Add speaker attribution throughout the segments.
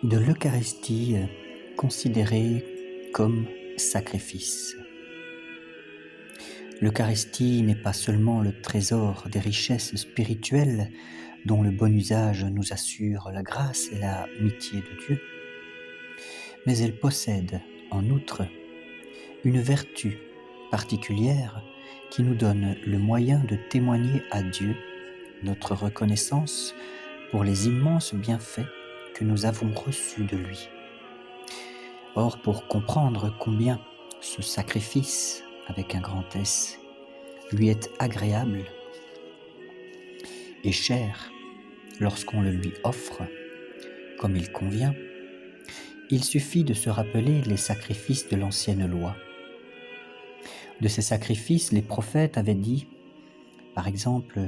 Speaker 1: de l'Eucharistie considérée comme sacrifice. L'Eucharistie n'est pas seulement le trésor des richesses spirituelles dont le bon usage nous assure la grâce et l'amitié de Dieu, mais elle possède, en outre, une vertu particulière qui nous donne le moyen de témoigner à Dieu notre reconnaissance pour les immenses bienfaits que nous avons reçus de lui. Or, pour comprendre combien ce sacrifice, avec un grand S, lui est agréable et cher lorsqu'on le lui offre, comme il convient, il suffit de se rappeler les sacrifices de l'ancienne loi. De ces sacrifices, les prophètes avaient dit, par exemple,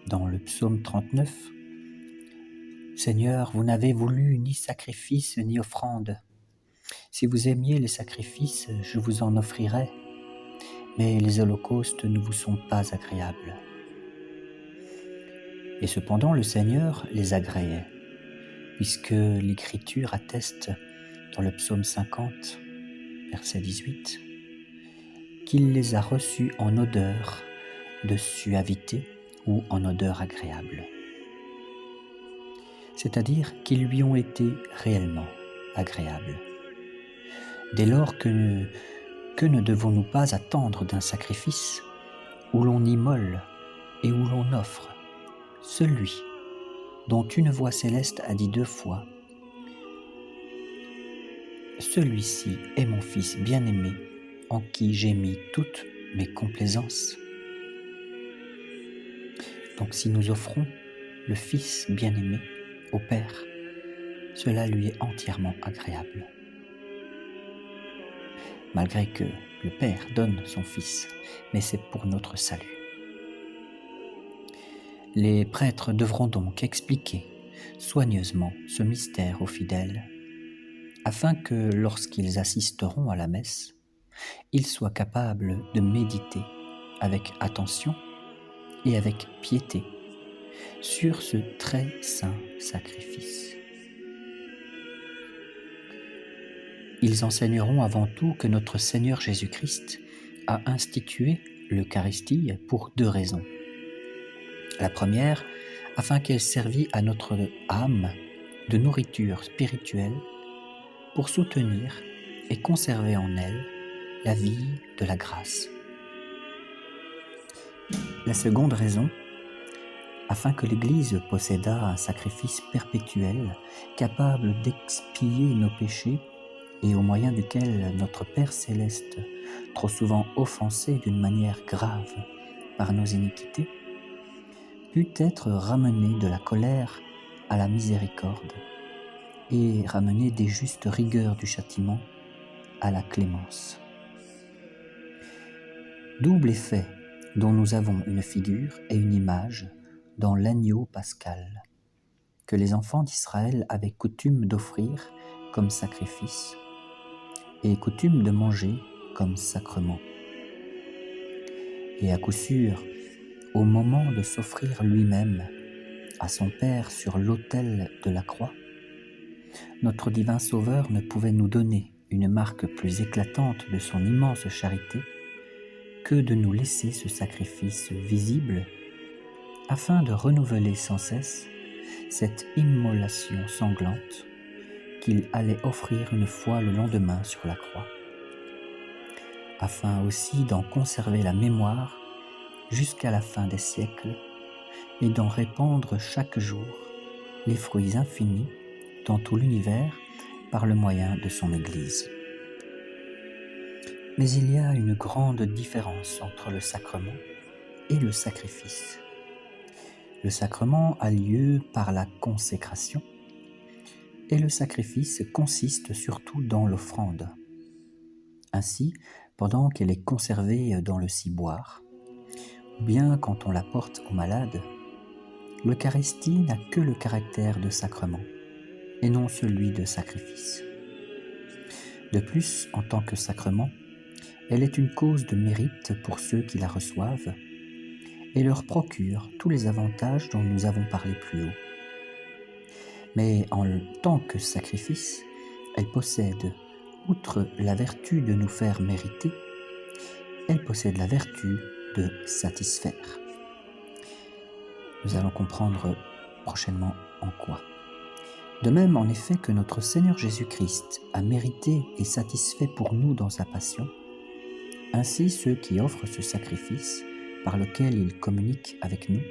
Speaker 1: dans le psaume 39, « Seigneur, vous n'avez voulu ni sacrifice ni offrande. Si vous aimiez les sacrifices, je vous en offrirais, mais les holocaustes ne vous sont pas agréables. » Et cependant, le Seigneur les agréait, puisque l'Écriture atteste dans le psaume 50, verset 18, qu'il les a reçus en odeur de suavité ou en odeur agréable. C'est-à-dire qu'ils lui ont été réellement agréables. Dès lors que ne devons-nous pas attendre d'un sacrifice où l'on immole et où l'on offre celui dont une voix céleste a dit 2 fois « Celui-ci est mon Fils bien-aimé, en qui j'ai mis toutes mes complaisances. » Donc si nous offrons le Fils bien-aimé au Père, cela lui est entièrement agréable. Malgré que le Père donne son Fils, mais c'est pour notre salut. Les prêtres devront donc expliquer soigneusement ce mystère aux fidèles, afin que lorsqu'ils assisteront à la messe, ils soient capables de méditer avec attention et avec piété sur ce très saint sacrifice. Ils enseigneront avant tout que notre Seigneur Jésus-Christ a institué l'Eucharistie pour 2 raisons. La première, afin qu'elle servît à notre âme de nourriture spirituelle pour soutenir et conserver en elle la vie de la grâce. La seconde raison, afin que l'Église possédât un sacrifice perpétuel capable d'expier nos péchés et au moyen duquel notre Père céleste, trop souvent offensé d'une manière grave par nos iniquités, put être ramené de la colère à la miséricorde et ramené des justes rigueurs du châtiment à la clémence. Double effet dont nous avons une figure et une image dans l'agneau pascal, que les enfants d'Israël avaient coutume d'offrir comme sacrifice et coutume de manger comme sacrement. Et à coup sûr, au moment de s'offrir lui-même à son Père sur l'autel de la croix, notre divin Sauveur ne pouvait nous donner une marque plus éclatante de son immense charité que de nous laisser ce sacrifice visible afin de renouveler sans cesse cette immolation sanglante qu'il allait offrir une fois le lendemain sur la croix, afin aussi d'en conserver la mémoire jusqu'à la fin des siècles et d'en répandre chaque jour les fruits infinis dans tout l'univers par le moyen de son Église. Mais il y a une grande différence entre le sacrement et le sacrifice. Le sacrement a lieu par la consécration et le sacrifice consiste surtout dans l'offrande. Ainsi, pendant qu'elle est conservée dans le ciboire, ou bien quand on la porte aux malades, l'Eucharistie n'a que le caractère de sacrement et non celui de sacrifice. De plus, en tant que sacrement, elle est une cause de mérite pour ceux qui la reçoivent et leur procure tous les avantages dont nous avons parlé plus haut. Mais en tant que sacrifice, elle possède, outre la vertu de nous faire mériter, elle possède la vertu de satisfaire. Nous allons comprendre prochainement en quoi. De même, en effet, que notre Seigneur Jésus-Christ a mérité et satisfait pour nous dans sa passion, ainsi ceux qui offrent ce sacrifice, par lequel il communique avec nous,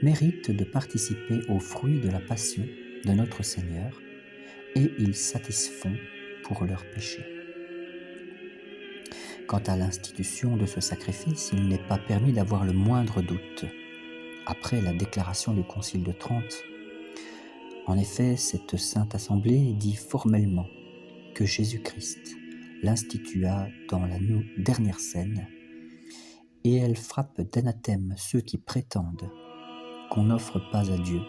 Speaker 1: méritent de participer aux fruits de la passion de notre Seigneur, et ils satisfont pour leurs péchés. Quant à l'institution de ce sacrifice, il n'est pas permis d'avoir le moindre doute. Après la déclaration du Concile de Trente, en effet, cette Sainte Assemblée dit formellement que Jésus-Christ l'institua dans la dernière scène, et elle frappe d'anathème ceux qui prétendent qu'on n'offre pas à Dieu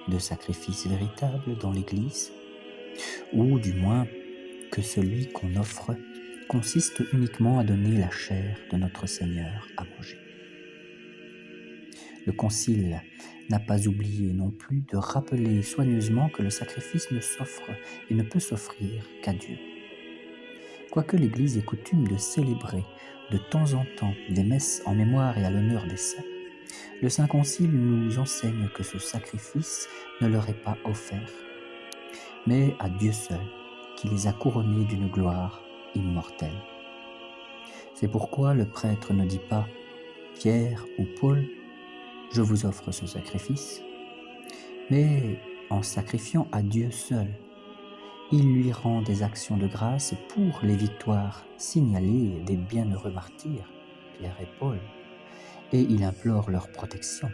Speaker 1: de sacrifice véritable dans l'Église, ou du moins que celui qu'on offre consiste uniquement à donner la chair de notre Seigneur à manger. Le Concile n'a pas oublié non plus de rappeler soigneusement que le sacrifice ne s'offre et ne peut s'offrir qu'à Dieu. Quoique l'Église ait coutume de célébrer de temps en temps des messes en mémoire et à l'honneur des saints, le Saint Concile nous enseigne que ce sacrifice ne leur est pas offert, mais à Dieu seul, qui les a couronnés d'une gloire immortelle. C'est pourquoi le prêtre ne dit pas « Pierre ou Paul, je vous offre ce sacrifice », mais en sacrifiant à Dieu seul, il lui rend des actions de grâce pour les victoires signalées des bienheureux martyrs, Pierre et Paul, et il implore leur protection,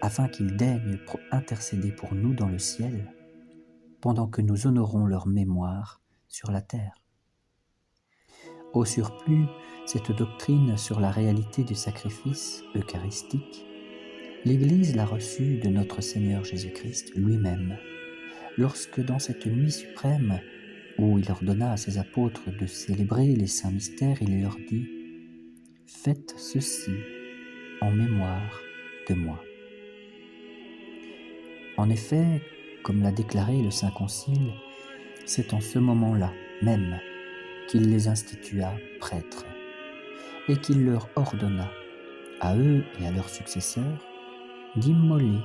Speaker 1: afin qu'ils daignent intercéder pour nous dans le ciel, pendant que nous honorons leur mémoire sur la terre. Au surplus, cette doctrine sur la réalité du sacrifice eucharistique, l'Église l'a reçue de notre Seigneur Jésus-Christ lui-même, lorsque dans cette nuit suprême, où il ordonna à ses apôtres de célébrer les saints mystères, il leur dit « Faites ceci en mémoire de moi ». En effet, comme l'a déclaré le Saint Concile, c'est en ce moment-là même qu'il les institua prêtres et qu'il leur ordonna, à eux et à leurs successeurs, d'immoler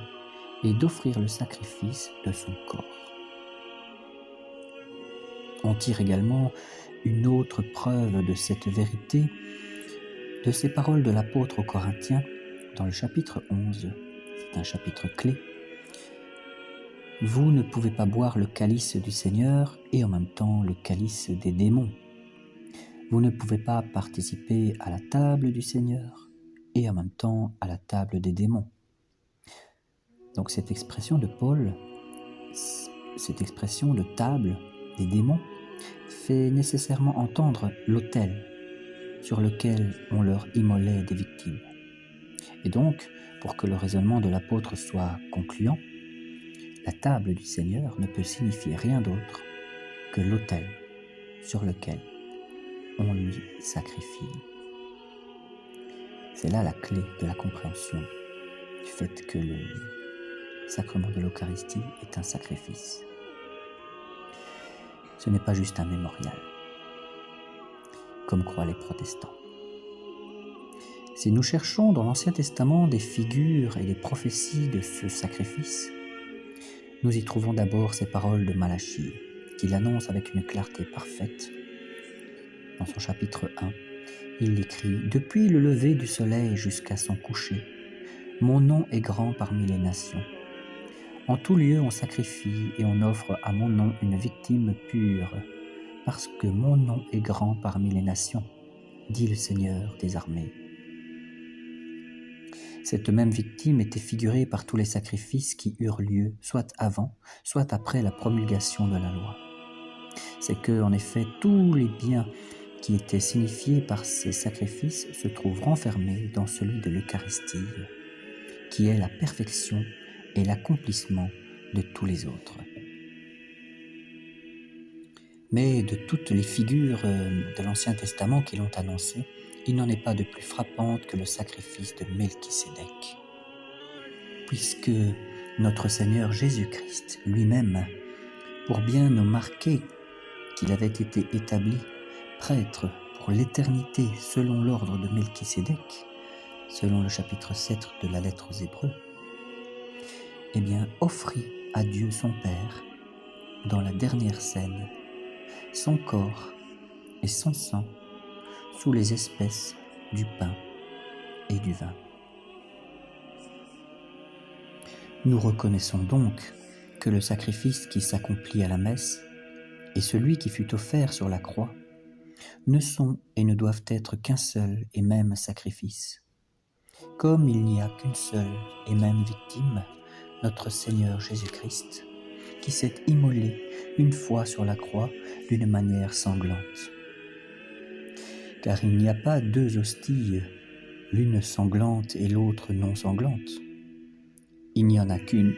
Speaker 1: et d'offrir le sacrifice de son corps. On tire également une autre preuve de cette vérité de ces paroles de l'apôtre aux Corinthiens dans le chapitre 11. C'est un chapitre clé. « Vous ne pouvez pas boire le calice du Seigneur et en même temps le calice des démons. Vous ne pouvez pas participer à la table du Seigneur et en même temps à la table des démons. » Donc cette expression de Paul, cette expression de table des démons, fait nécessairement entendre l'autel sur lequel on leur immolait des victimes. Et donc, pour que le raisonnement de l'apôtre soit concluant, la table du Seigneur ne peut signifier rien d'autre que l'autel sur lequel on lui sacrifie. C'est là la clé de la compréhension du fait que le sacrement de l'Eucharistie est un sacrifice. Ce n'est pas juste un mémorial, comme croient les protestants. Si nous cherchons dans l'Ancien Testament des figures et des prophéties de ce sacrifice, nous y trouvons d'abord ces paroles de Malachie, qui l'annonce avec une clarté parfaite. Dans son chapitre 1, il écrit « Depuis le lever du soleil jusqu'à son coucher, mon nom est grand parmi les nations. En tout lieu on sacrifie et on offre à mon nom une victime pure, parce que mon nom est grand parmi les nations, dit le Seigneur des armées. » Cette même victime était figurée par tous les sacrifices qui eurent lieu, soit avant, soit après la promulgation de la loi. C'est que, en effet, tous les biens qui étaient signifiés par ces sacrifices se trouvent renfermés dans celui de l'Eucharistie, qui est la perfection et l'accomplissement de tous les autres. Mais de toutes les figures de l'Ancien Testament qui l'ont annoncé, il n'en est pas de plus frappante que le sacrifice de Melchisédek, puisque notre Seigneur Jésus-Christ lui-même, pour bien nous marquer qu'il avait été établi prêtre pour l'éternité selon l'ordre de Melchisédek, selon le chapitre 7 de la lettre aux Hébreux, eh bien, offrit à Dieu son Père, dans la dernière scène, son corps et son sang sous les espèces du pain et du vin. Nous reconnaissons donc que le sacrifice qui s'accomplit à la messe et celui qui fut offert sur la croix ne sont et ne doivent être qu'un seul et même sacrifice. Comme il n'y a qu'une seule et même victime, notre Seigneur Jésus-Christ, qui s'est immolé une fois sur la croix d'une manière sanglante. Car il n'y a pas deux hosties, l'une sanglante et l'autre non sanglante. Il n'y en a qu'une.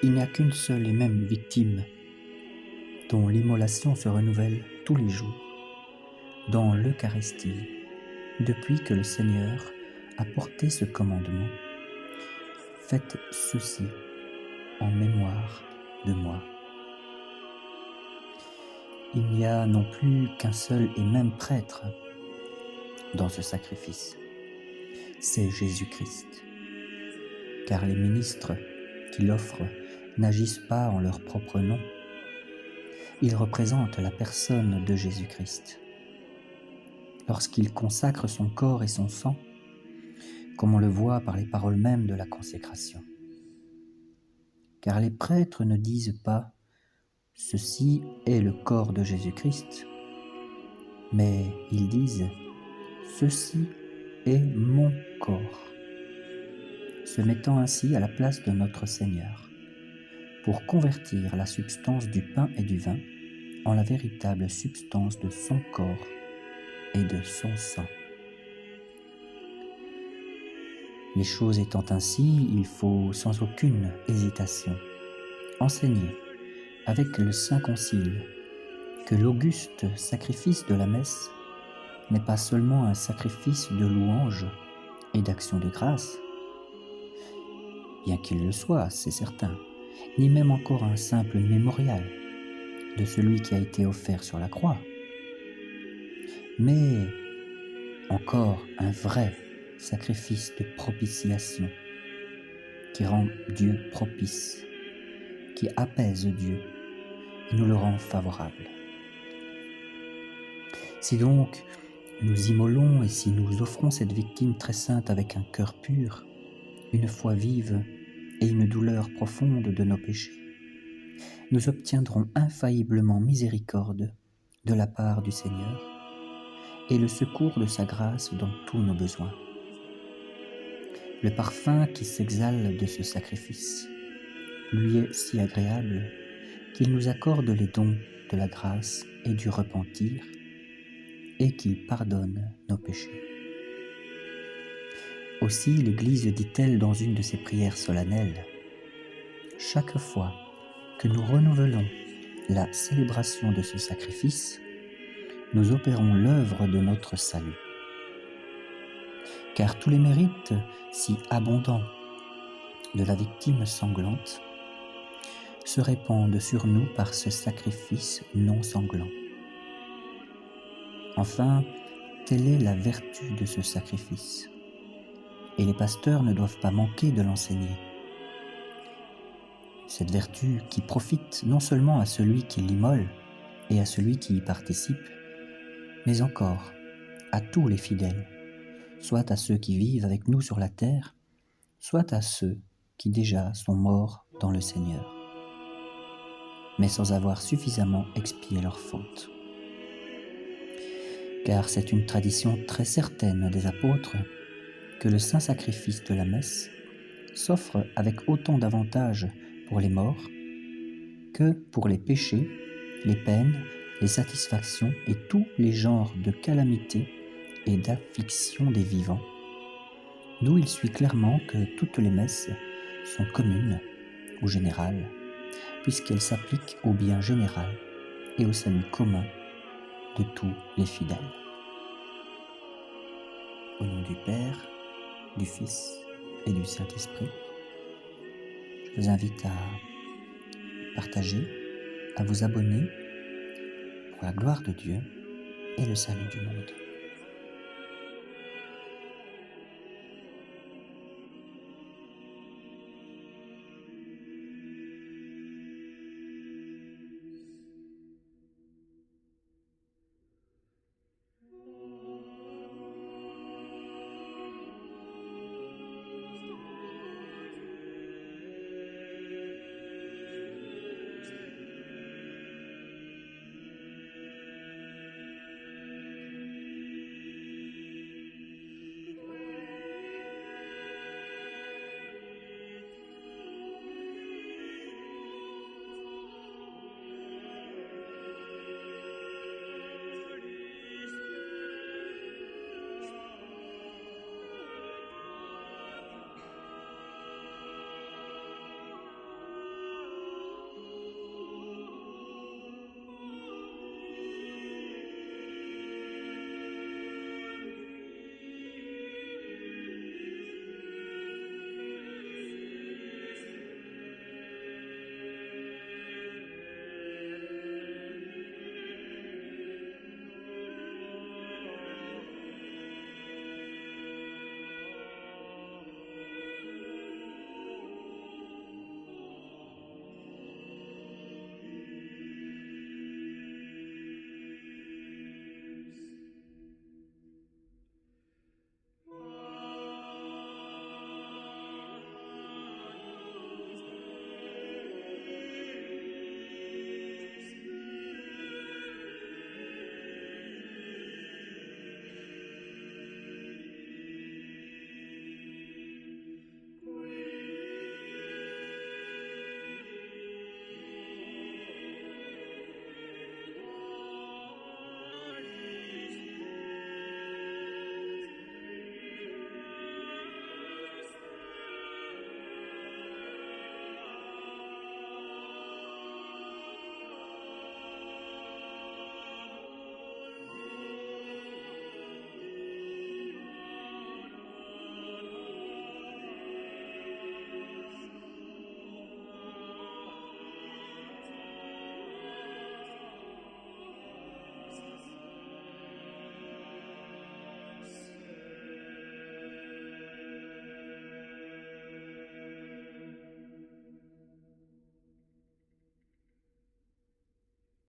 Speaker 1: Il n'y a qu'une seule et même victime, dont l'immolation se renouvelle tous les jours, dans l'Eucharistie, depuis que le Seigneur a porté ce commandement. Faites ceci en mémoire de moi. Il n'y a non plus qu'un seul et même prêtre dans ce sacrifice. C'est Jésus-Christ. Car les ministres qui l'offrent n'agissent pas en leur propre nom. Ils représentent la personne de Jésus-Christ. Lorsqu'il consacre son corps et son sang, comme on le voit par les paroles mêmes de la consécration. Car les prêtres ne disent pas « ceci est le corps de Jésus-Christ », mais ils disent « ceci est mon corps », se mettant ainsi à la place de notre Seigneur, pour convertir la substance du pain et du vin en la véritable substance de son corps et de son sang. Les choses étant ainsi, il faut sans aucune hésitation enseigner avec le Saint Concile que l'auguste sacrifice de la messe n'est pas seulement un sacrifice de louange et d'action de grâce, bien qu'il le soit, c'est certain, ni même encore un simple mémorial de celui qui a été offert sur la croix, mais encore un vrai sacrifice de propitiation qui rend Dieu propice, qui apaise Dieu et nous le rend favorable. Si donc nous immolons et si nous offrons cette victime très sainte avec un cœur pur, une foi vive et une douleur profonde de nos péchés, nous obtiendrons infailliblement miséricorde de la part du Seigneur et le secours de sa grâce dans tous nos besoins. Le parfum qui s'exhale de ce sacrifice lui est si agréable qu'il nous accorde les dons de la grâce et du repentir et qu'il pardonne nos péchés. Aussi l'Église dit-elle dans une de ses prières solennelles : « Chaque fois que nous renouvelons la célébration de ce sacrifice, nous opérons l'œuvre de notre salut. Car tous les mérites si abondants de la victime sanglante se répandent sur nous par ce sacrifice non sanglant. Enfin, telle est la vertu de ce sacrifice, et les pasteurs ne doivent pas manquer de l'enseigner. Cette vertu qui profite non seulement à celui qui l'immole et à celui qui y participe, mais encore à tous les fidèles, soit à ceux qui vivent avec nous sur la terre, soit à ceux qui déjà sont morts dans le Seigneur, mais sans avoir suffisamment expié leurs fautes. Car c'est une tradition très certaine des apôtres que le saint sacrifice de la messe s'offre avec autant d'avantages pour les morts que pour les péchés, les peines, les satisfactions et tous les genres de calamités et d'afflictions des vivants, d'où il suit clairement que toutes les messes sont communes ou générales, puisqu'elles s'appliquent au bien général et au salut commun de tous les fidèles. Au nom du Père, du Fils et du Saint-Esprit. vous invite à partager, à vous abonner pour la gloire de Dieu et le salut du monde.